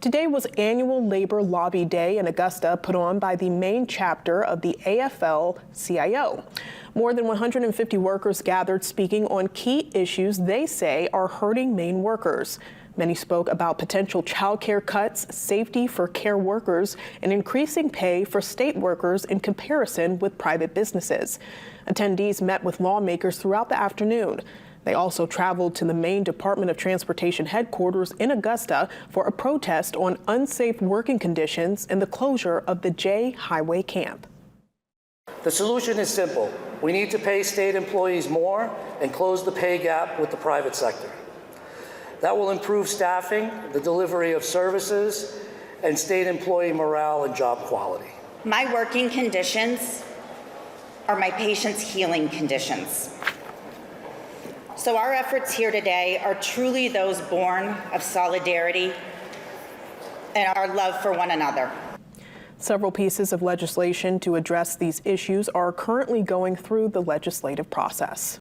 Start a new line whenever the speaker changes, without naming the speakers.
Today was annual Labor Lobby Day in Augusta, put on by the Maine chapter of the AFL-CIO. More than 150 workers gathered, speaking on key issues they say are hurting Maine workers. Many spoke about potential child care cuts, safety for care workers, and increasing pay for state workers in comparison with private businesses. Attendees met with lawmakers throughout the afternoon. They also traveled to the Maine Department of Transportation headquarters in Augusta for a protest on unsafe working conditions and the closure of the J Highway camp.
The solution is simple. We need to pay state employees more and close the pay gap with the private sector. That will improve staffing, the delivery of services, and state employee morale and job quality.
My working conditions are my patients' healing conditions. So our efforts here today are truly those born of solidarity and our love for one another.
Several pieces of legislation to address these issues are currently going through the legislative process.